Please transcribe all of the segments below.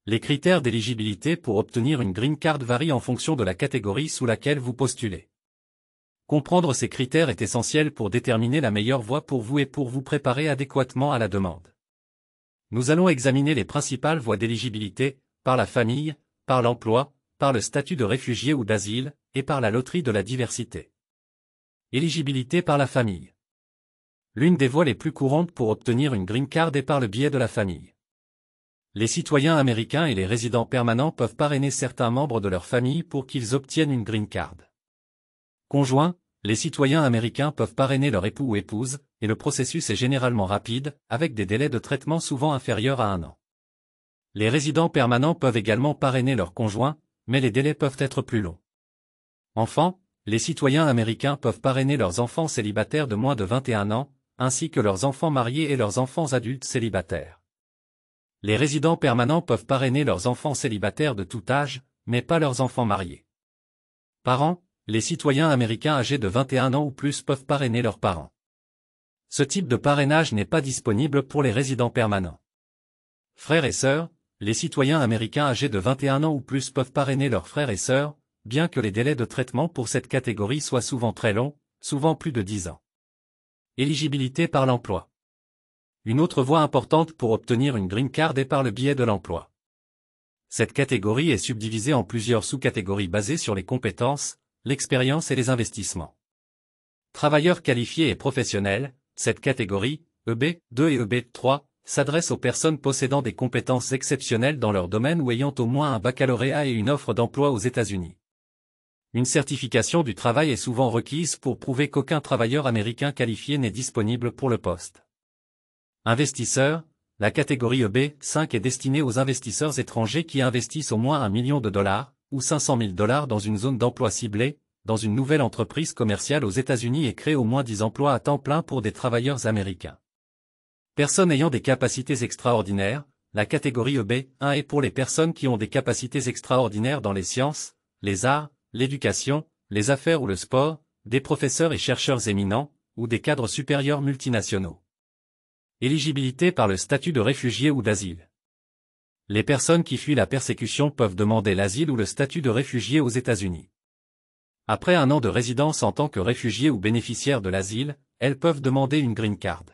Les critères d'éligibilité pour obtenir une green card varient en fonction de la catégorie sous laquelle vous postulez. Comprendre ces critères est essentiel pour déterminer la meilleure voie pour vous et pour vous préparer adéquatement à la demande. Nous allons examiner les principales voies d'éligibilité, par la famille, par l'emploi, par le statut de réfugié ou d'asile, et par la loterie de la diversité. Éligibilité par la famille. L'une des voies les plus courantes pour obtenir une green card est par le biais de la famille. Les citoyens américains et les résidents permanents peuvent parrainer certains membres de leur famille pour qu'ils obtiennent une green card. Conjoints, les citoyens américains peuvent parrainer leur époux ou épouse, et le processus est généralement rapide, avec des délais de traitement souvent inférieurs à 1 an. Les résidents permanents peuvent également parrainer leurs conjoints, mais les délais peuvent être plus longs. Enfants, les citoyens américains peuvent parrainer leurs enfants célibataires de moins de 21 ans, ainsi que leurs enfants mariés et leurs enfants adultes célibataires. Les résidents permanents peuvent parrainer leurs enfants célibataires de tout âge, mais pas leurs enfants mariés. Parents, les citoyens américains âgés de 21 ans ou plus peuvent parrainer leurs parents. Ce type de parrainage n'est pas disponible pour les résidents permanents. Frères et sœurs, les citoyens américains âgés de 21 ans ou plus peuvent parrainer leurs frères et sœurs, bien que les délais de traitement pour cette catégorie soient souvent très longs, souvent plus de 10 ans. Éligibilité par l'emploi. Une autre voie importante pour obtenir une green card est par le biais de l'emploi. Cette catégorie est subdivisée en plusieurs sous-catégories basées sur les compétences, l'expérience et les investissements. Travailleurs qualifiés et professionnels, cette catégorie, EB2 et EB3, s'adresse aux personnes possédant des compétences exceptionnelles dans leur domaine ou ayant au moins un baccalauréat et une offre d'emploi aux États-Unis. Une certification du travail est souvent requise pour prouver qu'aucun travailleur américain qualifié n'est disponible pour le poste. Investisseurs, la catégorie EB5 est destinée aux investisseurs étrangers qui investissent au moins $1 million ou $500 000 dans une zone d'emploi ciblée, dans une nouvelle entreprise commerciale aux États-Unis et créent au moins 10 emplois à temps plein pour des travailleurs américains. Personnes ayant des capacités extraordinaires, la catégorie EB1 est pour les personnes qui ont des capacités extraordinaires dans les sciences, les arts, l'éducation, les affaires ou le sport, des professeurs et chercheurs éminents, ou des cadres supérieurs multinationaux. Éligibilité par le statut de réfugié ou d'asile. Les personnes qui fuient la persécution peuvent demander l'asile ou le statut de réfugié aux États-Unis. Après 1 an de résidence en tant que réfugié ou bénéficiaire de l'asile, elles peuvent demander une green card.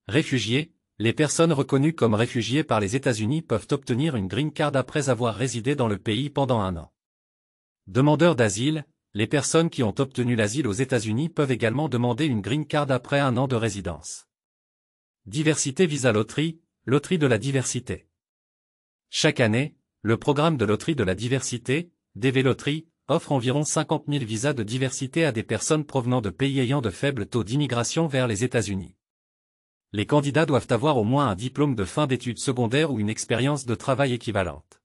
Réfugiés, les personnes reconnues comme réfugiés par les États-Unis peuvent obtenir une green card après avoir résidé dans le pays pendant 1 an. Demandeurs d'asile, les personnes qui ont obtenu l'asile aux États-Unis peuvent également demander une green card après 1 an de résidence. Diversité Visa Loterie, loterie de la diversité. Chaque année, le programme de loterie de la diversité, DV Loterie, offre environ 50 000 visas de diversité à des personnes provenant de pays ayant de faibles taux d'immigration vers les États-Unis. Les candidats doivent avoir au moins un diplôme de fin d'études secondaires ou une expérience de travail équivalente.